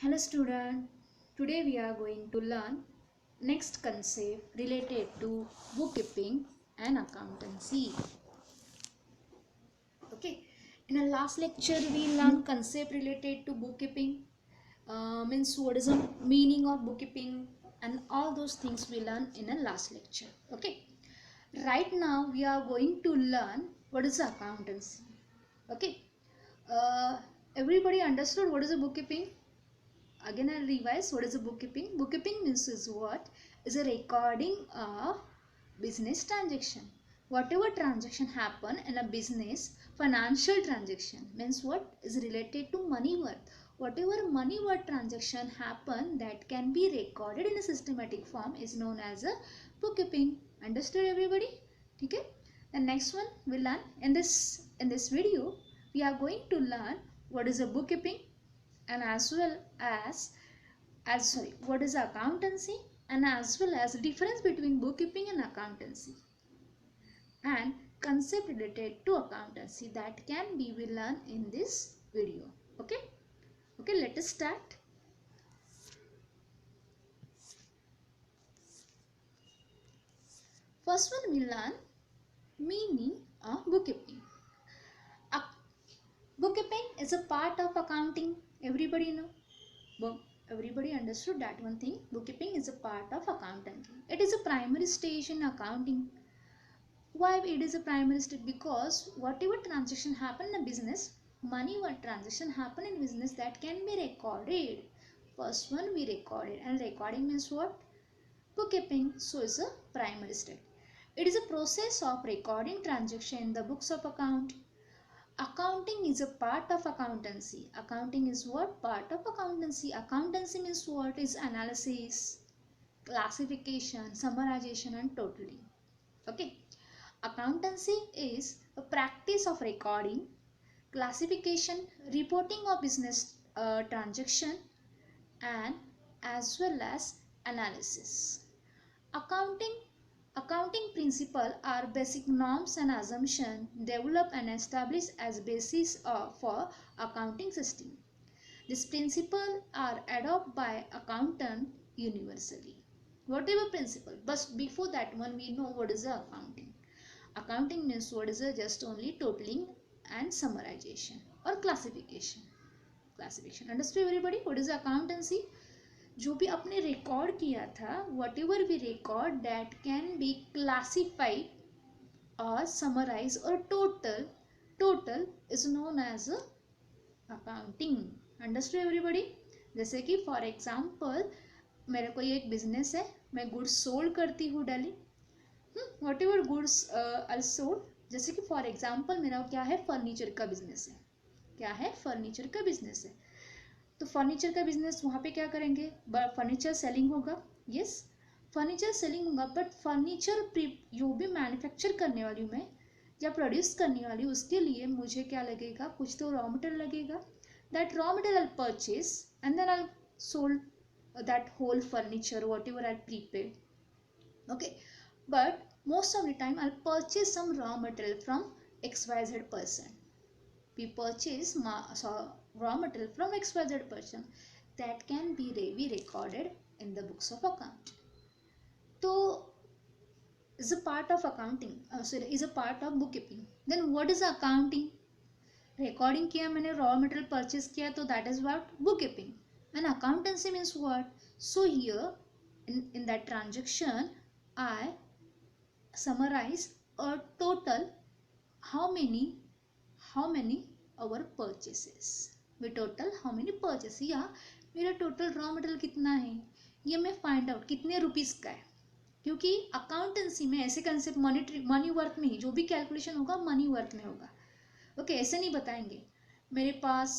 Hello student, today we are going to learn next concept related to bookkeeping and accountancy. Okay, in our last lecture we learned concept related to bookkeeping, means what is the meaning of bookkeeping and all those things we learned in a last lecture. Okay, right now we are going to learn what is accountancy. Okay, uh, everybody understood what is a bookkeeping? Again I'll revise what is a bookkeeping. Bookkeeping means is what is a recording of business transaction. Whatever transaction happen in a business, financial transaction means what is related to money worth. Whatever money worth transaction happen that can be recorded in a systematic form is known as a bookkeeping. Understood everybody? Okay. The next one we learn in this video we are going to learn what is a bookkeeping and as well as what is accountancy and as well as the difference between bookkeeping and accountancy and concept related to accountancy that can be we learn in this video. Okay, let us start. First one we learn meaning of bookkeeping. Bookkeeping is a part of accounting. Everybody know? Everybody understood that one thing. Bookkeeping is a part of accounting. It is a primary stage in accounting. Why it is a primary step? Because whatever transaction happen in a business, money what transaction happen in business that can be recorded. First one we recorded, and recording means what? Bookkeeping. So it's a primary step. It is a process of recording transaction in the books of account. Accounting is a part of accountancy. Accounting is what? Part of accountancy. Accountancy means what? Is analysis, classification, summarization and totaling. Okay. Accountancy is a practice of recording, classification, reporting of business transaction and as well as analysis. Accounting Accounting principles are basic norms and assumptions developed and established as basis for accounting system. These principles are adopted by accountant universally. Whatever principle, but before that one we know what is the accounting. Accounting means what is just only totaling and summarization or classification. Understood everybody? What is accountancy? जो भी आपने record किया था, whatever we record that can be classified or summarized or total is known as accounting. Understood everybody? जैसे कि for example मेरा कोई एक बिजनेस है, मैं गुड्स सोल्ड करती हूँ daily. Whatever goods are sold. जैसे कि फॉर एग्जाम्पल मेरा क्या है, फर्नीचर का बिजनेस है. क्या है? फर्नीचर का बिजनेस है. तो फर्नीचर का बिजनेस वहाँ पे क्या करेंगे? फर्नीचर सेलिंग होगा. यस, फर्नीचर सेलिंग होगा. बट फर्नीचर जो भी मैन्युफैक्चर करने वाली हूँ मैं या प्रोड्यूस करने वाली हूँ, उसके लिए मुझे क्या लगेगा? कुछ तो रॉ मटेरियल लगेगा. That raw material I purchase and then I sold that whole furniture whatever I prepaid. Okay, but most of the time I'll purchase some raw material from XYZ person. We purchase raw material from XYZ person that can be recorded in the books of account. So is a part of accounting. Is a part of bookkeeping. Then what is accounting? Recording किया मैंने, raw material purchase किया, तो that is what? Bookkeeping. And accountancy means what? So here in that transaction I summarize a total how many our purchases. We total how many purchases, या मेरा total raw material कितना है ये मैं find out कितने rupees का है. क्योंकि अकाउंटेंसी में ऐसे कंसेप्ट मनी वर्थ में ही जो भी कैलकुलेशन होगा मनी वर्थ में होगा. ओके, ऐसे नहीं बताएंगे मेरे पास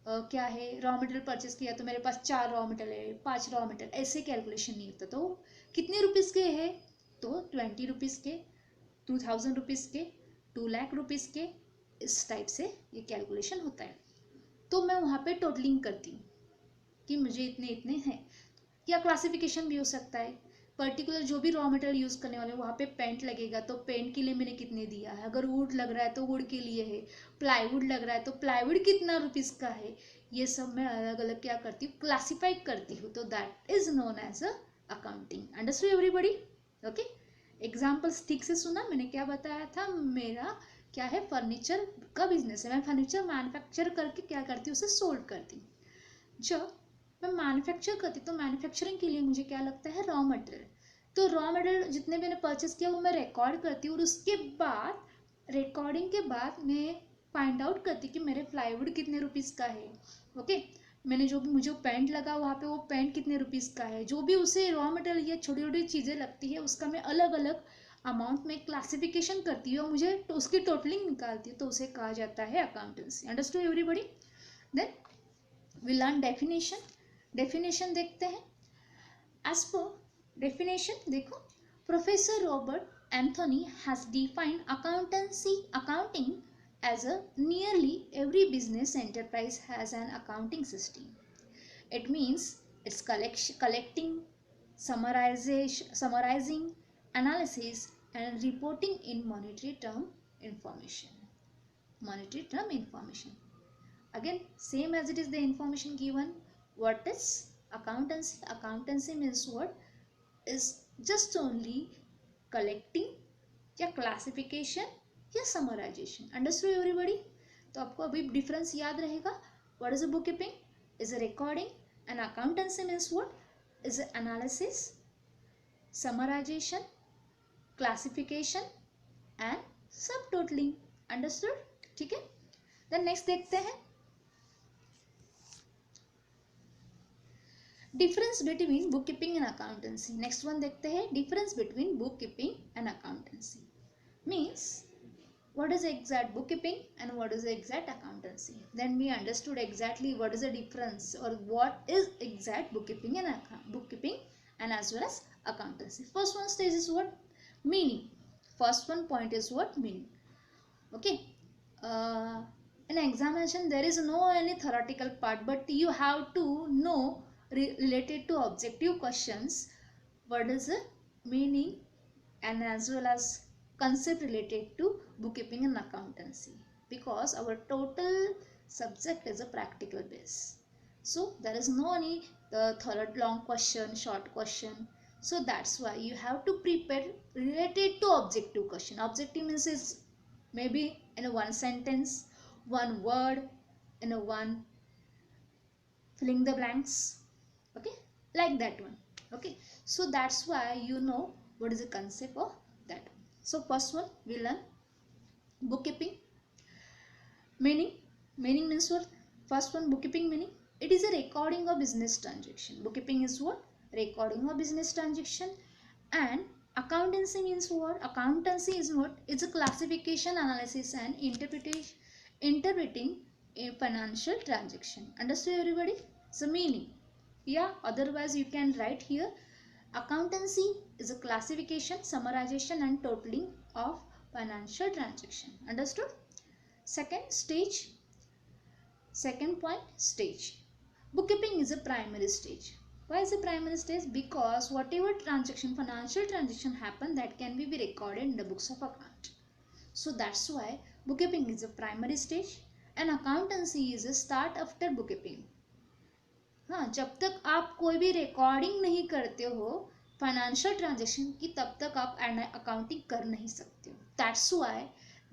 क्या है, रॉ मटेरियल परचेस किया तो मेरे पास 4 रॉ मटेरियल है, 5 रॉ मटेरियल, ऐसे कैलकुलेशन नहीं होता. तो कितने रुपीस के है? तो 20 रुपीस के, 2000 रुपीस के, 2 लाख रुपीस के, इस टाइप से ये कैलकुलेशन होता है. तो मैं वहाँ पे टोटलिंग करती हूँ कि मुझे इतने इतने हैं. या क्लासिफिकेशन भी हो सकता है. पर्टिकुलर जो भी रॉ मटेरियल यूज़ करने वाले वहाँ पे पेंट लगेगा तो पेंट के लिए मैंने कितने दिया है, अगर वुड लग रहा है तो वुड के लिए है, प्लाईवुड लग रहा है तो प्लाईवुड कितना रुपीज़ का है, ये सब मैं अलग अलग क्या करती हूँ, क्लासीफाई करती हूँ, तो that is known as a accounting. Understood everybody? Okay, examples ठीक से सुना, मैंने क्या बताया था, मेरा क्या है, फर्नीचर का बिजनेस है, मैं फर्नीचर मैन्युफैक्चर करके क्या करती हूँ, उसे सोल्ड करती हूँ। जब मैं मैन्युफैक्चर करती हूँ तो मैन्युफैक्चरिंग के लिए मुझे क्या लगता है, रॉ मटेरियल, तो रॉ मटेरियल जितने मैंने परचेस किया वो मैं रिकॉर्ड करती हूँ, और उसके बाद रिकॉर्डिंग के बाद मैं फाइंड आउट करती हूँ कि मेरे प्लाईवुड कितने रुपीज़ का है। ओके, मैंने जो भी मुझे पेंट लगा वहाँ पे वो पेंट कितने रुपीज़ का है, जो भी उसे रॉ मटेरियल या छोटी छोटी चीज़ें लगती है उसका मैं अलग अलग अमाउंट में क्लासिफिकेशन करती हूँ और मुझे तो उसकी टोटलिंग निकालती हूँ, तो उसे कहा जाता है accountancy. Understood everybody? Then we learn definition. Definition देखते हैं। एज पर डेफिनेशन देखो, professor Robert Anthony has defined accounting as a nearly every business enterprise has an accounting system. It means it's collecting, summarizing, analysis, and reporting in monetary term information. Monetary term information. Again, same as it is the information given. What is accountancy? Accountancy means what? Is just only collecting या classification या summarisation. Understood everybody? तो आपको अभी difference याद रहेगा। What is a book keeping? Is a recording. And accountancy means what? Is a analysis, summarisation, classification and sub totalling. Understood? ठीक है, then next देखते हैं difference between book keeping and accountancy. Next one देखते हैं difference between book keeping and accountancy. Means what is exact bookkeeping and what is exact accountancy. Then we understood exactly what is the difference or what is exact bookkeeping and as well as accountancy. First one stage is what? Meaning. First one point is what? Meaning. Okay. In examination there is no any theoretical part, but you have to know related to objective questions what is the meaning and as well as concept related to bookkeeping and accountancy, because our total subject is a practical base. So there is no any third long question, short question. So that's why you have to prepare related to objective question. Objective means is maybe in a one sentence, one word, in a one filling the blanks. Okay, like that one. Okay, so that's why you know what is the concept of that. So first one we learn bookkeeping. Meaning means what? First one, bookkeeping meaning, it is a recording of business transaction. Bookkeeping is what? Recording of business transaction. And accountancy means what? Accountancy is what? It's a classification, analysis and interpreting a financial transaction. Understood everybody? So meaning, yeah, otherwise you can write here accountancy is a classification, summarization and totaling of financial transaction. Understood? Second stage, second point, stage. Bookkeeping is a primary stage. Why is a primary stage? Because whatever transaction, financial transaction happen, that can be recorded in the books of account. So that's why bookkeeping is a primary stage and accountancy is a start after bookkeeping. हाँ, जब तक आप कोई भी recording नहीं करते हो financial transaction की, तब तक आप अकाउंटिंग कर नहीं सकते हो. That's why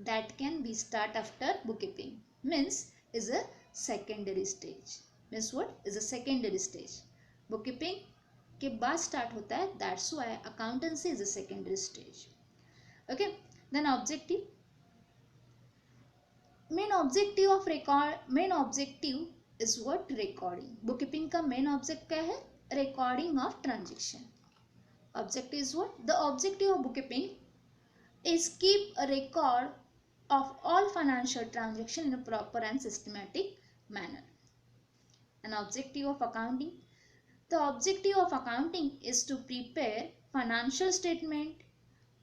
that can be start after bookkeeping, means is a secondary stage. Means what? Is a secondary stage. Bookkeeping के बाद start होता है, that's why accountancy is a secondary stage. Okay, then objective. Main objective is what? Recording. Bookkeeping का main object क्या है? Recording of transaction. Objective is what? The objective of bookkeeping is keep a record of all financial transactions in a proper and systematic manner. An objective of accounting. The objective of accounting is to prepare financial statement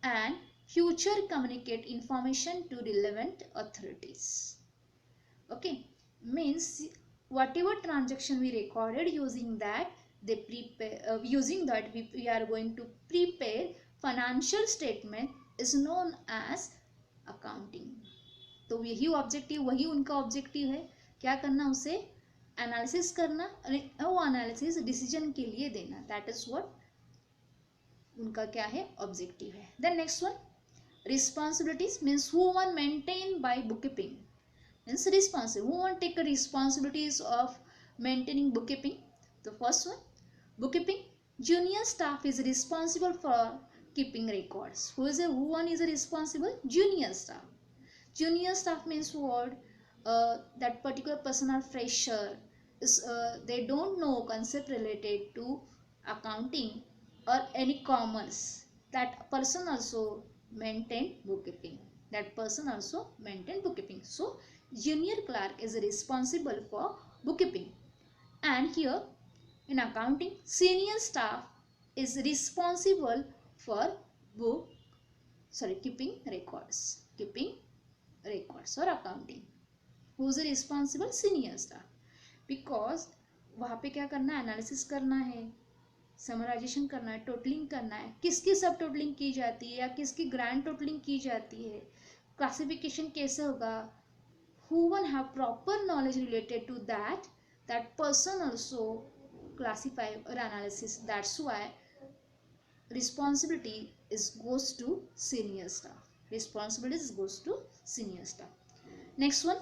and future communicate information to relevant authorities. Okay, means whatever transaction we recorded, using that they prepare, using that we are going to prepare financial statement is known as accounting. तो यही objective, वही उनका objective है, क्या करना, उसे analysis करना, वो एनालिसिस डिसीजन के लिए देना, दैट इज व्हाट उनका क्या है ऑब्जेक्टिव है. Then next one, responsibilities means who one maintained by bookkeeping, means responsible, who one take the responsibilities of maintaining bookkeeping. The first one, bookkeeping, junior staff is responsible for keeping records. Who one is responsible? Junior staff. Junior staff means what? That particular person are fresher, they don't know concept related to accounting or any commerce. That person also maintain bookkeeping. That person also maintain bookkeeping. So junior clerk is responsible for bookkeeping. And here in accounting, senior staff is responsible for keeping records or accounting. Who is responsible? Senior staff. Because वहाँ पे क्या करना है, analysis करना है, summarization करना है, totalling करना है, किसकी सब टोटलिंग की जाती है या किसकी ग्रैंड टोटलिंग की जाती है, क्लासिफिकेशन कैसे होगा. Who one have proper knowledge related to that, that person also classify or analysis. That's why responsibility goes to senior staff. Responsibilities goes to senior staff. Next one,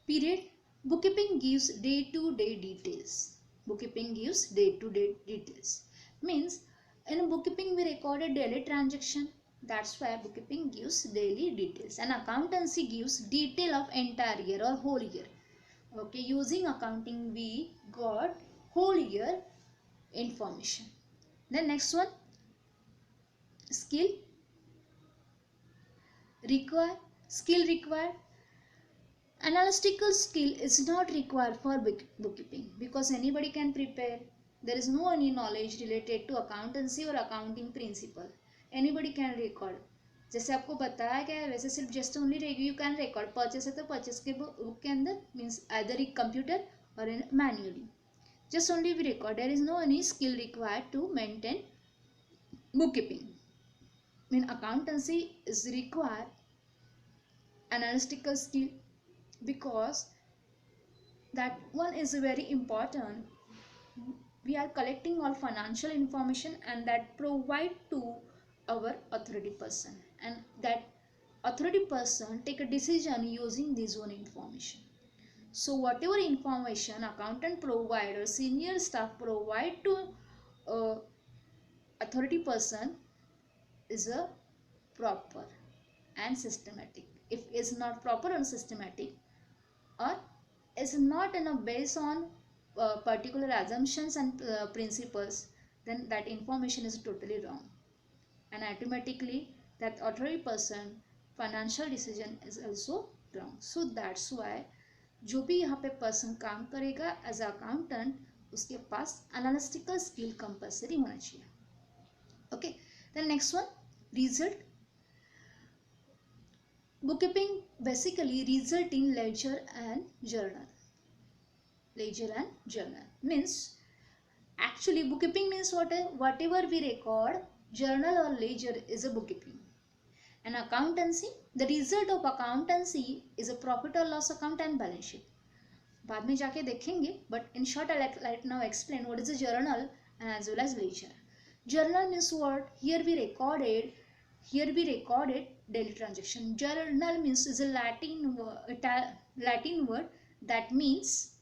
period. Bookkeeping gives day-to-day details. Bookkeeping gives day-to-day details. Means in bookkeeping we recorded daily transaction. That's why bookkeeping gives daily details. And accountancy gives detail of entire year or whole year. Okay, using accounting we got whole year information. Then next one, skill required. Analytical skill is not required for bookkeeping because anybody can prepare. There is no any knowledge related to accountancy or accounting principle. Anybody can record. जैसे आपको बताया गया है वैसे सिर्फ just only you can record. Purchase है तो purchase के बुक के अंदर मीन्स आइदर इन कंप्यूटर और इन manually. Just only we record. There is no any skill required to maintain bookkeeping. In accountancy is required analytical skill because that one is very important. We are collecting all financial information and that provide to our authority person, and that authority person take a decision using this own information. So whatever information accountant provide or senior staff provide to authority person is a proper and systematic. If it's not proper and systematic or is not in a based on particular assumptions and principles, then that information is totally wrong, and automatically that authority person financial decision is also wrong. So that's why जो भी यहाँ पे person काम करेगा as accountant उसके पास analytical skill compulsory होना चाहिए. Okay, then next one, result. bookkeeping basically result in ledger and journal. Ledger and journal means actually bookkeeping means whatever we record, journal or ledger is a bookkeeping. And accountancy, the result of accountancy is a profit or loss account and balance sheet. बाद में जाके देखेंगे, but in short I like now explain what is a journal and as well as ledger. Journal means what? Here we recorded daily transaction. Journal means is a Latin word that means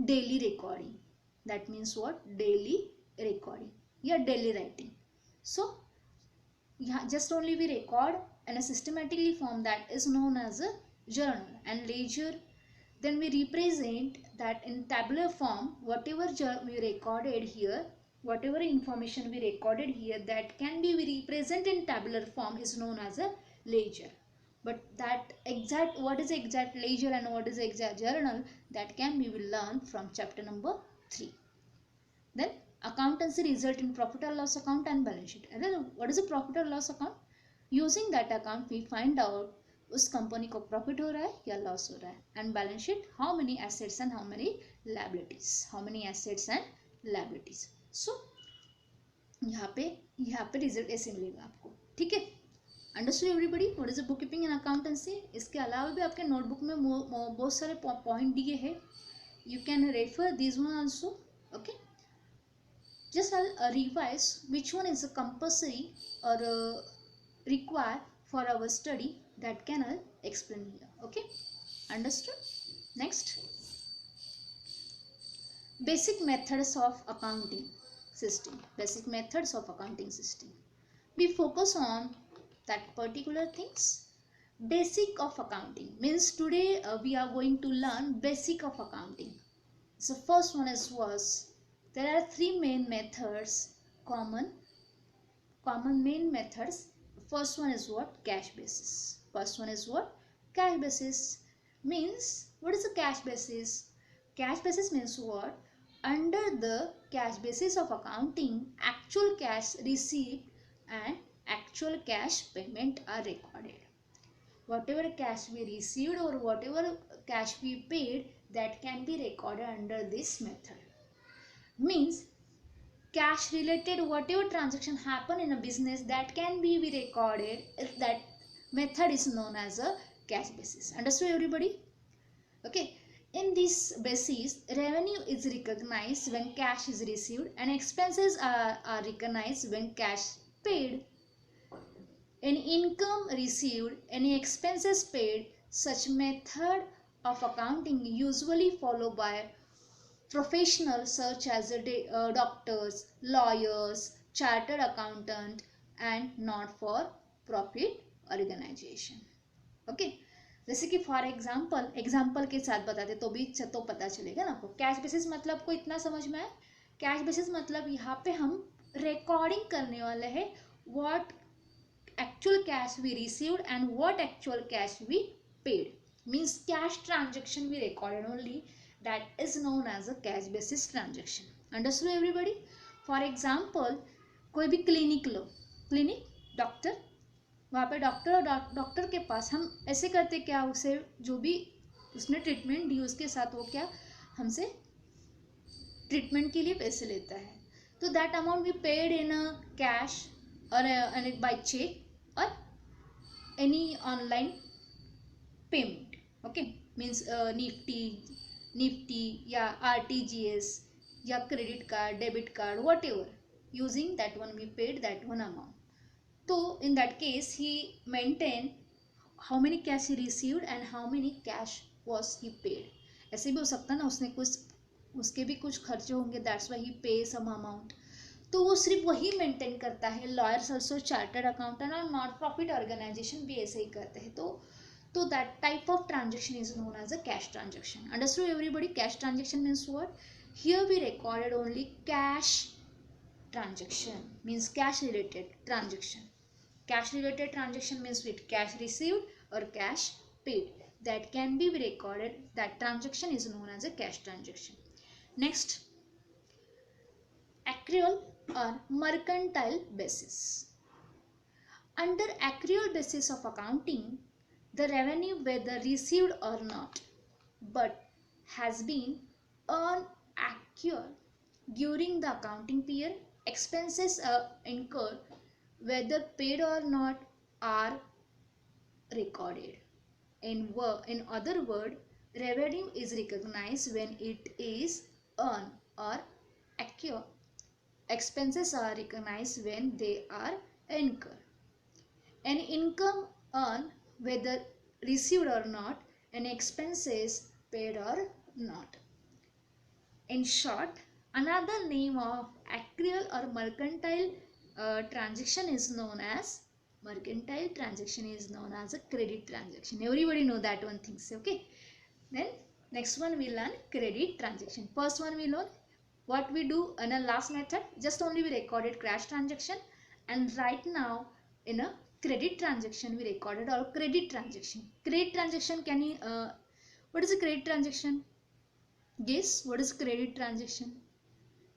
daily recording. That means what? Daily recording. Yeah, daily writing. So yeah, just only we record in a systematically form, that is known as a journal. And ledger, then we represent that in tabular form. Whatever we recorded here, whatever information we recorded here, that can be represented in tabular form is known as a ledger. But that exact, what is exact ledger and what is exact journal, that can be will learn from chapter number 3. Then accountancy result in profit or loss account and balance sheet. And then what is a profit or loss account? Using that account we find out उस company को profit हो रहा है या loss हो रहा है. And balance sheet, how many assets and how many liabilities, how many assets and liabilities. So यहाँ पे रिजल्ट ऐसे मिलेगा आपको. ठीक है, understood everybody what is book keeping in accountancy. इसके अलावा भी आपके नोटबुक में बहुत सारे पॉइंट दिए हैं. You can refer this one also. Okay, just I'll revise which one is compulsory or required for our study. That can I'll explain here. Okay, understood. Next, basic methods of accounting system. Basic methods of accounting system. We focus on that particular things. Basic of accounting means today we are going to learn basic of accounting. So first one is was there are three main methods, common main methods. First one is what? Cash basis. First one is what? Cash basis. Means what is a cash basis? Cash basis means what? Under the cash basis of accounting, actual cash received and actual cash payment are recorded. Whatever cash we received or whatever cash we paid, that can be recorded under this method. Means cash related whatever transaction happen in a business, that can be recorded. That method is known as a cash basis. Understood everybody? Okay, in this basis, revenue is recognized when cash is received and expenses are recognized when cash paid. Any income received, any expenses paid. Such method of accounting usually followed by professionals such as doctors, lawyers, chartered accountant and not for profit organization. Okay, जैसे कि for example के साथ बताते तो भी तो पता चलेगा ना आपको. कैश बेसिस मतलब को इतना समझ में आए. कैश बेसिस मतलब यहाँ पे हम रिकॉर्डिंग करने वाले हैं what actual cash we received and what actual cash we paid. Means cash transaction we recorded only. That is known as a cash basis transaction. Understood everybody? For example, कोई भी clinic लो, clinic doctor, वहाँ पे doctor और doctor के पास हम ऐसे करते क्या, उसे जो भी उसने ट्रीटमेंट दी उसके साथ वो क्या हमसे ट्रीटमेंट के लिए पैसे लेता है. तो that amount we paid in cash और बाय चेक और any online payment. Okay, means NEFT या RTGS या credit card, debit card, whatever, using that one we paid that one amount. तो in that case he maintain how many cash he received and how many cash was he paid. ऐसे भी हो सकता है ना, उसने कुछ उसके भी कुछ खर्चे होंगे, दैट्स वाई ही पे सम अमाउंट. तो वो सिर्फ वही मेंटेन करता है. लॉयर्स ऑल्सो, चार्टर्ड अकाउंटेंट और नॉट प्रॉफिट ऑर्गेनाइजेशन भी ऐसे ही करते हैं. तो that type of transaction is known as a cash transaction. Understood everybody? Cash transaction means what? Here we recorded only cash transaction, means cash related transaction. Cash related transaction means with cash received or cash paid, that can be recorded. That transaction is known as a cash transaction. Next, accrual or mercantile basis. Under accrual basis of accounting, the revenue, whether received or not, but has been earned accrued during the accounting period. Expenses are incurred, whether paid or not, are recorded. In other words, revenue is recognized when it is earned or accrued. Expenses are recognized when they are incurred. An income earned, whether received or not, and expenses paid or not. In short, another name of accrual or mercantile transaction is known as a credit transaction. Everybody know that one thing, okay? Then next one we learn credit transaction. First one we learn what we do in a last method, just only we recorded cash transaction, and right now in a credit transaction we recorded our credit transaction. Credit transaction, can you what is a credit transaction? Guess what is credit transaction?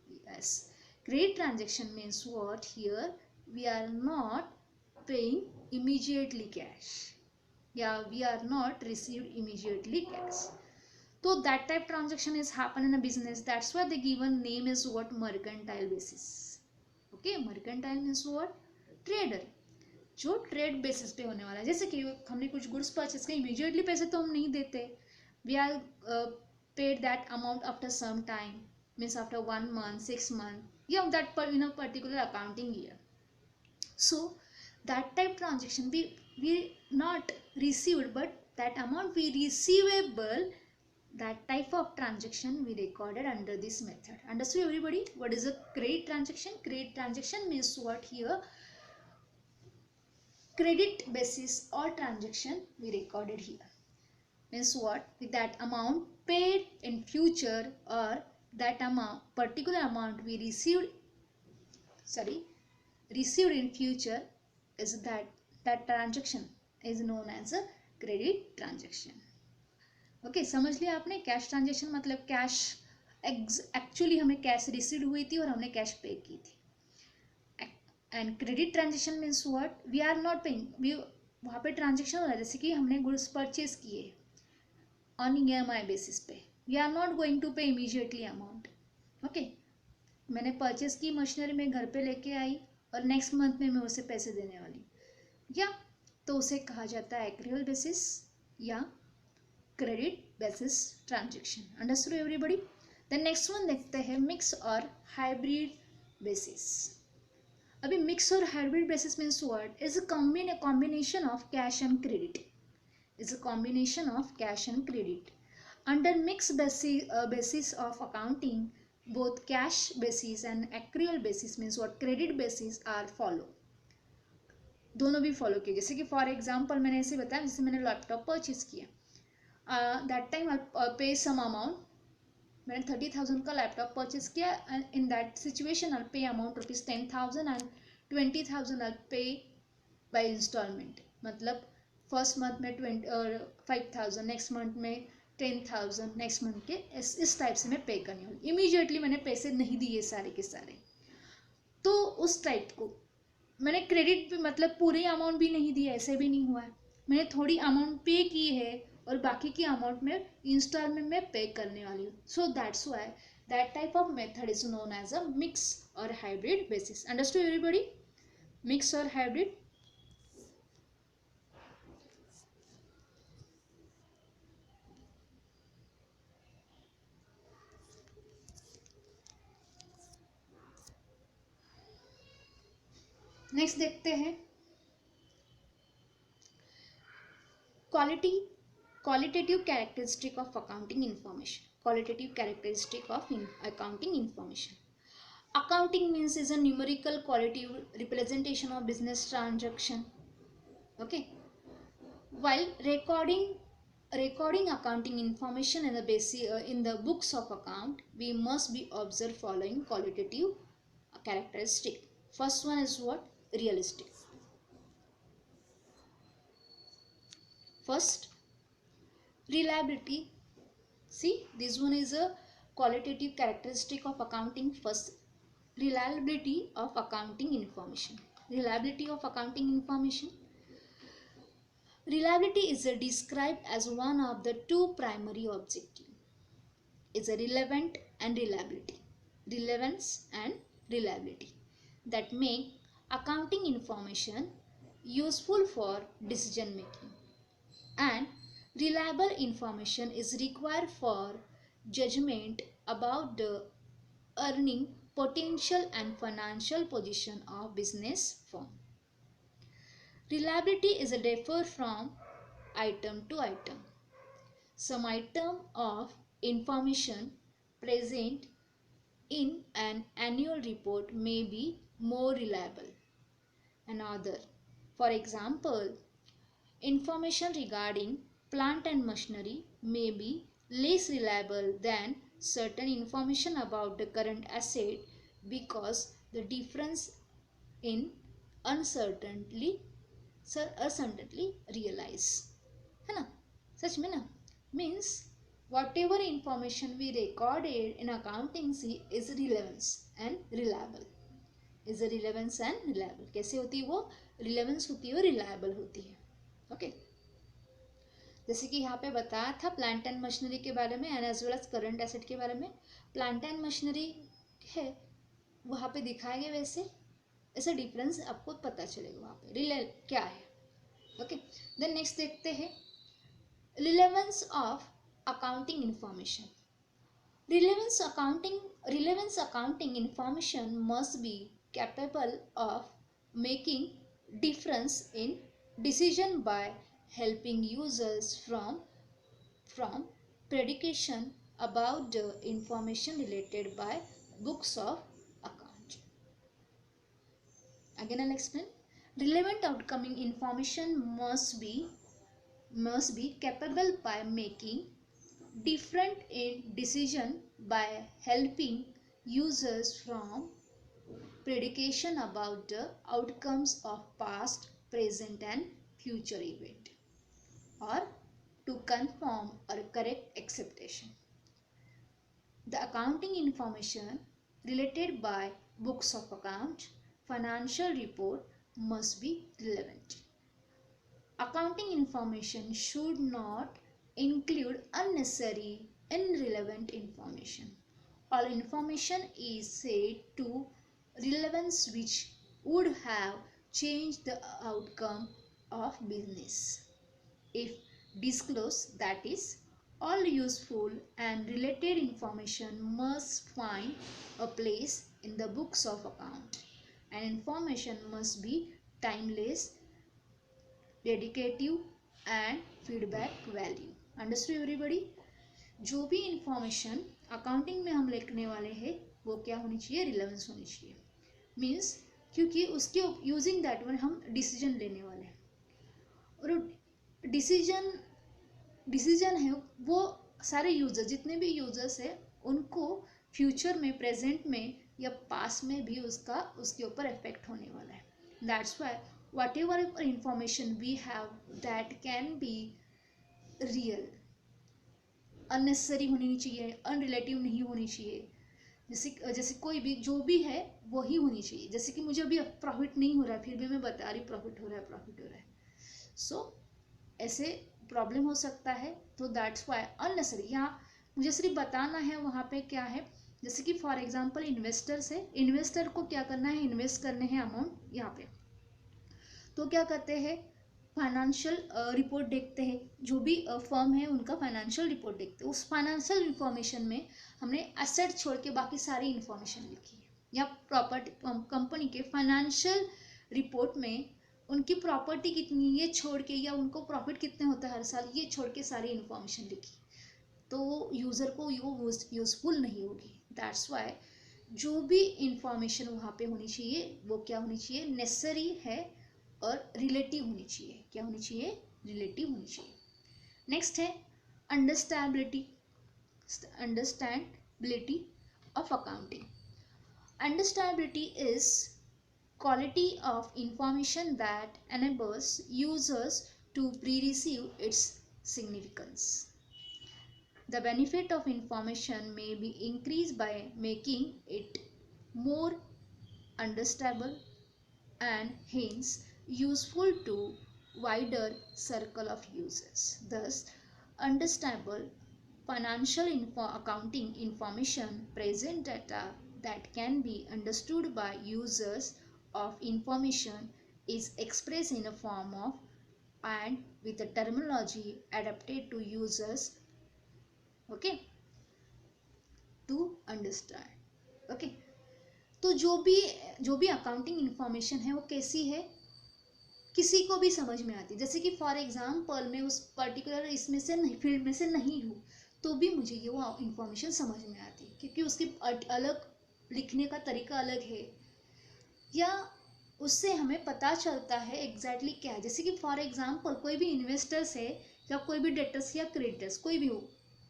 Yes, credit transaction means what? Here we are not paying immediately cash. Yeah, we are not received immediately cash. So that type transaction is happen in a business. That's why the given name is what? Mercantile basis. Okay, mercantile means what? Trader. जो trade basis पे होने वाला है. जैसे कि हमने कुछ goods purchase किए, इमीडिएटली पैसे तो हम नहीं देते. We are paid that amount after some time, means after 1 month, 6 month, या दैट पर in a particular accounting year. So that type transaction we not received, but that amount we receivable, that type of transaction we recorded under this method. Understood everybody? What is a credit transaction? Credit transaction means what here? Credit basis or transaction we recorded here. Means what? With that amount paid in future, or that amount, particular amount we received in future, is that transaction is known as a credit transaction. Okay, समझ लिया आपने. Cash transaction मतलब cash actually हमें cash receive हुई थी और हमने cash pay की थी. And credit transaction means what? We are not paying. We वहाँ पे ट्रांजेक्शन हो रहा है, जैसे कि हमने गुड्स परचेज किए ऑन EMI बेसिस पे. We are not going to pay immediately amount. Okay, मैंने परचेज की मशीनरी में घर पे लेके आई और नेक्स्ट मंथ में मैं उसे पैसे देने वाली, या तो उसे कहा जाता है एक्रियल बेसिस या credit basis transaction. Understood everybody? Then next one देखते हैं मिक्स और हाइब्रिड बेसिस. अभी मिक्स और hybrid basis means what? Is a combination of cash and credit. Is a combination of cash and credit. Under mix basis of accounting, both cash basis and accrual basis means what? Credit basis are follow. दोनों भी follow किए. जैसे कि for example मैंने ऐसे बताया, जैसे मैंने लैपटॉप परचेज किया, दैट टाइम आई पे सम अमाउंट. मैंने 30,000 का लैपटॉप परचेज किया, एंड इन दैट सिचुएशन आई पे अमाउंट ₹10,000 एंड 20,000 आई पे बाय इंस्टॉलमेंट. मतलब फर्स्ट मंथ में 5,000, नेक्स्ट मंथ में 10,000, नेक्स्ट मंथ के इस टाइप से मैं पे करनी होगी. इमीडिएटली मैंने पैसे नहीं दिए सारे के सारे, तो उस टाइप को मैंने क्रेडिट पे मतलब पूरे अमाउंट भी नहीं दिया, ऐसे भी नहीं हुआ है. मैंने थोड़ी अमाउंट पे की है और बाकी की अमाउंट में इंस्टॉलमेंट में पे करने वाली हूँ. So that's why that type of method is known as a mix और hybrid basis. Understood everybody? Mix और हाइब्रिड. नेक्स्ट देखते हैं qualitative characteristic of accounting information. Qualitative characteristic of accounting information. Accounting means is a numerical qualitative representation of business transaction. Okay, while recording accounting information in the books of account, we must be observe following qualitative characteristic. First one is what? Realistic. First, reliability. See, this one is a qualitative characteristic of accounting. First, reliability of accounting information. Reliability of accounting information. Reliability is described as one of the two primary objectives. It's a relevant and reliability. Relevance and reliability that make accounting information useful for decision making. And reliable information is required for judgment about the earning potential and financial position of business firm. Reliability is a differ from item to item. Some item of information present in an annual report may be more reliable than other. For example, information regarding plant and machinery may be less reliable than certain information about the current asset because the difference in uncertainty realize. है ना? सच में ना? Means whatever information we recorded in accounting is relevant and reliable. Is a relevance and reliable. कैसे होती है वो? Relevance होती है और रिलायबल होती है। ओके, जैसे कि यहाँ पे बताया था प्लांट एंड मशीनरी के बारे में and as well as current asset के बारे में। प्लांट एंड मशीनरी है वहाँ पे दिखाया गया, वैसे ऐसा डिफरेंस आपको पता चलेगा वहाँ पे रिले क्या है। ओके, देन नेक्स्ट देखते हैं relevance of accounting information. Relevance accounting information must be capable of making difference in decision by helping users from predication about the information related by books of account. Again I'll explain. Relevant outcoming information must be capable by making different in decision by helping users from predication about the outcomes of past, present and future event or to confirm or correct acceptation. The accounting information related by books of account, financial report must be relevant. Accounting information should not include unnecessary, irrelevant information. All information is said to relevance which would have changed the outcome of business. If disclosed, that is, all useful and related information must find a place in the books of account, and information must be timeless, predictive and feedback value. Understood everybody? जो भी information accounting में हम लिखने वाले हैं वो क्या होनी चाहिए? रिलेवेंस होनी चाहिए। मीन्स क्योंकि उसके यूजिंग दैट वन हम डिसीजन लेने वाले हैं, और डिसीजन है वो सारे यूजर जितने भी यूजर्स है उनको फ्यूचर में, प्रेजेंट में या पास्ट में भी उसके ऊपर इफेक्ट होने वाला है। That's why whatever information we have that can be real, unnecessary होनी नहीं चाहिए, unrelative नहीं होनी चाहिए। जैसे कोई भी जो भी है वही होनी चाहिए। जैसे कि मुझे अभी प्रॉफिट नहीं हो रहा है फिर भी मैं बता रही प्रॉफिट हो रहा है। सो ऐसे प्रॉब्लम हो सकता है, तो दैट्स वाई अननेसेसरी यहाँ मुझे सिर्फ बताना है वहाँ पे क्या है। जैसे कि फॉर एग्जांपल इन्वेस्टर्स है, इन्वेस्टर को क्या करना है? इन्वेस्ट करने हैं अमाउंट यहाँ पे, तो क्या करते हैं? फाइनेंशियल रिपोर्ट देखते हैं। जो भी फर्म है उनका फाइनेंशियल रिपोर्ट देखते हैं। उस फाइनेंशियल इंफॉर्मेशन में हमने एसेट छोड़ के बाकी सारी इंफॉर्मेशन लिखी है, या प्रॉपर्टी कंपनी के फाइनेंशियल रिपोर्ट में उनकी प्रॉपर्टी कितनी ये छोड़ के, या उनको प्रॉफिट कितने होता है हर साल ये छोड़ के सारी इंफॉर्मेशन लिखी, तो यूज़र को वो यूजफुल नहीं होगी। दैट्स वाई जो भी इंफॉर्मेशन वहाँ पे होनी चाहिए वो क्या होनी चाहिए? नेसेसरी है और रिलेटिव होनी चाहिए। क्या होनी चाहिए? रिलेटिव होनी चाहिए। नेक्स्ट है understandability of accounting. Understandability is quality of information that enables users to perceive its significance. The benefit of information may be increased by making it more understandable and hence useful to wider circle of users. Thus, understandable financial accounting information present data that can be understood by users of information is expressed in a form of and with a terminology adapted to users, okay, to understand. Okay, तो जो भी accounting information है वो कैसी है? किसी को भी समझ में आती है। जैसे कि फॉर एग्जांपल मैं उस पर्टिकुलर इसमें से नहीं, फील्ड में से नहीं हूँ, तो भी मुझे ये वो इंफॉर्मेशन समझ में आती है, क्योंकि उसकी अलग लिखने का तरीका अलग है, या उससे हमें पता चलता है एग्जैक्टली क्या है। जैसे कि फॉर एग्जांपल कोई भी इन्वेस्टर्स है या कोई भी डेटर्स या क्रेडिटर्स कोई भी हो,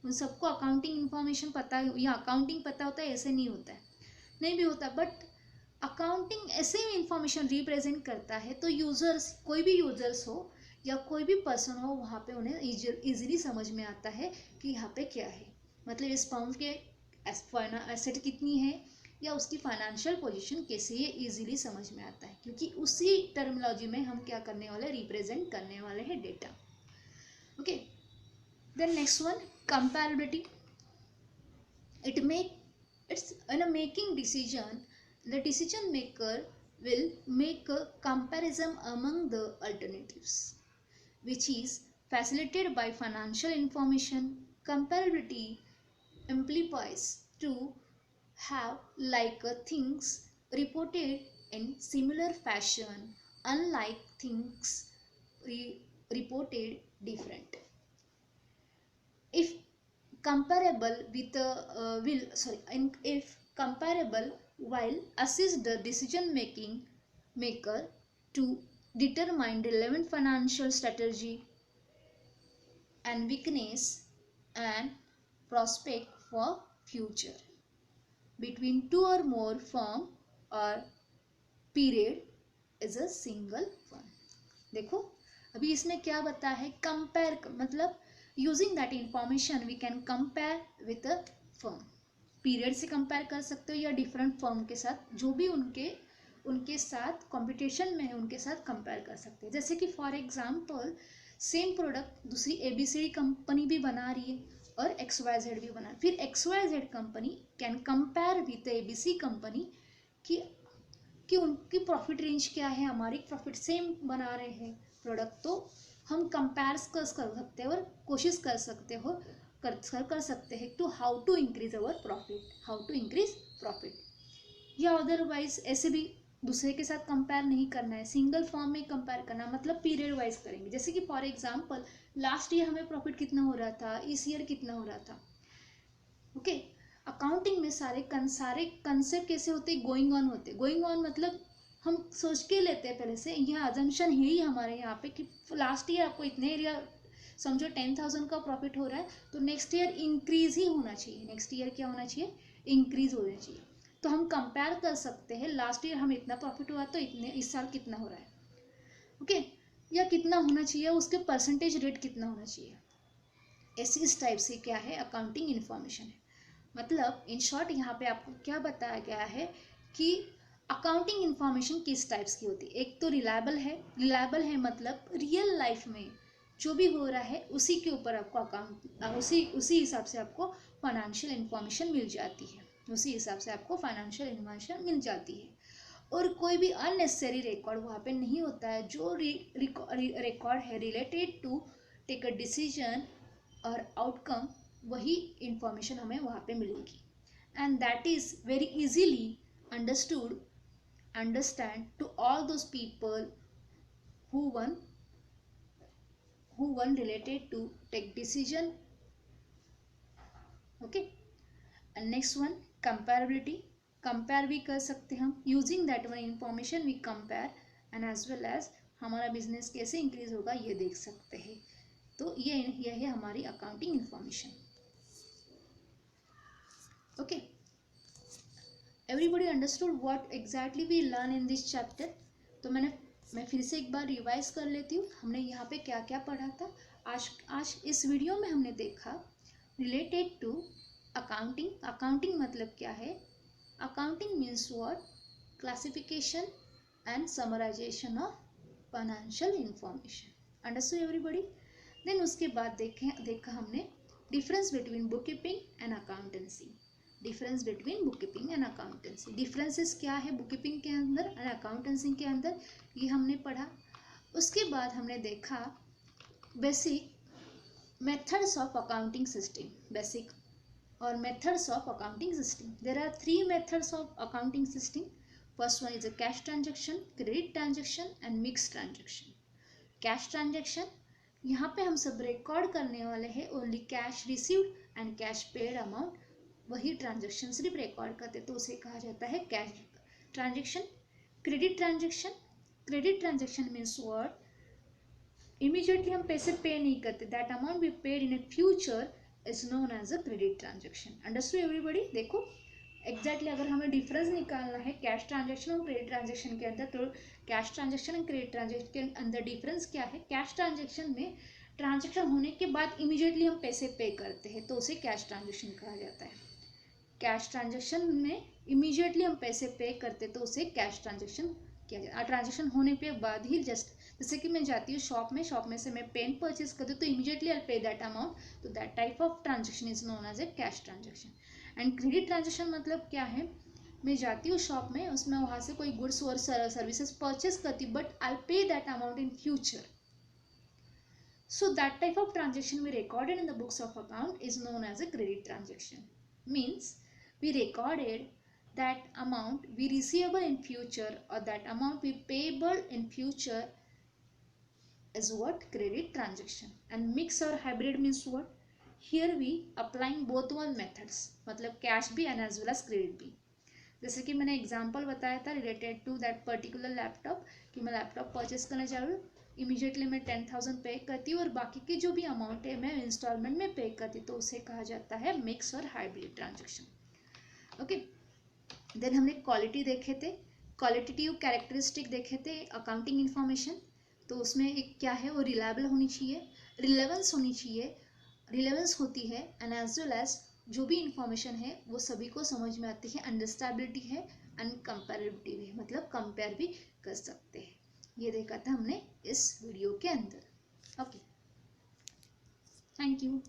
उन सबको अकाउंटिंग इंफॉर्मेशन पता है या अकाउंटिंग पता होता है? ऐसे नहीं होता है, नहीं भी होता। बट अकाउंटिंग ऐसे ही इंफॉर्मेशन रिप्रेजेंट करता है, तो यूजर्स, कोई भी यूजर्स हो या कोई भी पर्सन हो, वहाँ पे उन्हें इजीली समझ में आता है कि यहाँ पे क्या है। मतलब इस फर्म के एसेट कितनी है, या उसकी फाइनेंशियल पोजीशन कैसे, ये इजीली समझ में आता है, क्योंकि उसी टर्मिनोलॉजी में हम क्या करने वाले, रिप्रेजेंट करने वाले हैं data. Okay, then next one, comparability. It's in a making decision, the decision maker will make a comparison among the alternatives, which is facilitated by financial information. Comparability implies to have like things reported in similar fashion, unlike things reported different. If comparable with if comparable while assist the decision maker to determine relevant financial strategy and weakness and prospect for future between two or more firm or period is a single firm. देखो अभी इसमें क्या बताया है, compare मतलब using that information we can compare with a firm. Period से कंपेयर कर सकते हो या डिफरेंट फर्म के साथ, जो भी उनके साथ कंपटीशन में है उनके साथ कंपेयर कर सकते हैं. जैसे कि फॉर एग्जांपल सेम प्रोडक्ट दूसरी ABCD कंपनी भी बना रही है और XYZ भी बना, फिर XYZ company can compare with ABC company कि उनकी प्रॉफिट रेंज क्या है, हमारी प्रॉफिट सेम बना रहे हैं प्रोडक्ट, तो हम कंपेयर कर सकते हैं और कोशिश कर सकते हैं to how to increase our profit. या अदरवाइज ऐसे भी दूसरे के साथ कंपेयर नहीं करना है, सिंगल फॉर्म में कंपेयर करना, मतलब पीरियड वाइज करेंगे. जैसे कि फॉर एग्जांपल लास्ट ईयर हमें प्रॉफिट कितना हो रहा था, इस ईयर कितना हो रहा था. ओके, अकाउंटिंग में सारे कंसेप्ट कैसे होते हैं, गोइंग ऑन होते हैं. गोइंग ऑन मतलब हम सोच के लेते हैं पहले से, यह अजम्पशन है ही हमारे यहाँ पे कि लास्ट ईयर आपको इतने एरिया समझो 10,000 का प्रॉफिट हो रहा है, तो नेक्स्ट ईयर इंक्रीज ही होना चाहिए. नेक्स्ट ईयर क्या होना चाहिए, इंक्रीज होना चाहिए. तो हम कंपेयर कर सकते हैं, लास्ट ईयर हमें इतना प्रॉफिट हुआ तो इस साल कितना हो रहा है. ओके, या कितना होना चाहिए, उसके परसेंटेज रेट कितना होना चाहिए. ऐसी इस टाइप से क्या है, अकाउंटिंग इन्फॉर्मेशन है. मतलब इन शॉर्ट यहाँ पे आपको क्या बताया गया है कि अकाउंटिंग इन्फॉर्मेशन किस टाइप्स की होती है. एक तो रिलायबल है मतलब रियल लाइफ में जो भी हो रहा है उसी के ऊपर आपको उसी हिसाब से आपको फाइनेंशियल इन्फॉर्मेशन मिल जाती है, और कोई भी अननेसेसरी रिकॉर्ड वहाँ पे नहीं होता है. जो रिकॉर्ड है related to take a decision और आउटकम, वही इंफॉर्मेशन हमें वहाँ पे मिलेगी. And that is very easily understand to all those people who one related to take decision. Okay, and next one, comparability. Compare भी कर सकते हैं हम, using that one information we compare and as well as हमारा business कैसे increase होगा ये देख सकते हैं. तो ये है हमारी accounting information. Okay, everybody understood what exactly we learn in this chapter. तो मैं फिर से एक बार रिवाइज कर लेती हूँ, हमने यहाँ पे क्या क्या पढ़ा था. आज इस वीडियो में हमने देखा रिलेटेड टू अकाउंटिंग मतलब क्या है. Accounting means what, classification and summarisation of financial information. Understood everybody. Then उसके बाद देखा हमने difference between book keeping and accountancy. Differences क्या है बुक कीपिंग के अंदर और अकाउंटेंसी के अंदर, ये हमने पढ़ा. उसके बाद हमने देखा basic methods of accounting system. There are 3 methods of accounting system. First one is a cash transaction, credit transaction and mix transaction. Cash transaction, यहाँ पे हम सब रिकॉर्ड करने वाले हैं only cash received and cash paid amount, वही transaction सिर्फ record करते, तो उसे कहा जाता है cash transaction. Credit transaction means what, immediately हम पैसे पे नहीं करते, that amount we paid in a future is known as a credit transaction. Understood everybody. देखो एग्जैक्टली अगर हमें डिफरेंस निकालना है कैश ट्रांजैक्शन और क्रेडिट ट्रांजैक्शन के अंदर, तो कैश ट्रांजैक्शन और क्रेडिट ट्रांजैक्शन के अंदर डिफरेंस क्या है. कैश ट्रांजैक्शन में ट्रांजैक्शन होने के बाद इमीडिएटली हम पैसे पे करते हैं, तो उसे कैश ट्रांजैक्शन कहा जाता है. कैश ट्रांजेक्शन में इमीडिएटली हम पैसे पे करते तो उसे कैश ट्रांजेक्शन किया जाए। ट्रांजेक्शन होने के बाद ही जस्ट, जैसे कि मैं जाती हूँ शॉप में से मैं पेन परचेज करती हूँ तो immediately I pay that amount, तो that type of transaction is known as a cash transaction. And credit transaction मतलब क्या है, मैं जाती हूँ शॉप में, उसमें वहाँ से कोई गुड्स और सर्विसेज परचेज करती हूँ, but I pay that amount in future. So that type of transaction we recorded in the books of account is known as a credit transaction. Means we recorded that amount we receivable in future or that amount we payable in future is what? Credit transaction. And mix or hybrid means what? Here we applying both one methods, मतलब cash भी and as well as credit भी. जैसे कि मैंने example बताया था related to that particular laptop, कि मैं लैपटॉप परचेस करने जा रही हूँ, इमीडिएटली मैं 10,000 पे करती हूँ और बाकी की जो भी अमाउंट है मैं इंस्टॉलमेंट में पे करती हूँ, तो उसे कहा जाता है मिक्स और हाइब्रिड ट्रांजेक्शन. ओके, देन हमने क्वालिटी देखे थे, क्वालिटेटिव कैरेक्टरिस्टिक देखे थे अकाउंटिंग इन्फॉर्मेशन. तो उसमें एक क्या है, वो रिलायबल होनी चाहिए, रिलेवेंस होनी चाहिए, रिलेवेंस होती है, एंड एज वेल एज जो भी इंफॉर्मेशन है वो सभी को समझ में आती है, अंडरस्टैबिलिटी है एंड कंपेरेबिलिटी भी, मतलब कंपेयर भी कर सकते हैं. ये देखा था हमने इस वीडियो के अंदर. Okay, thank you.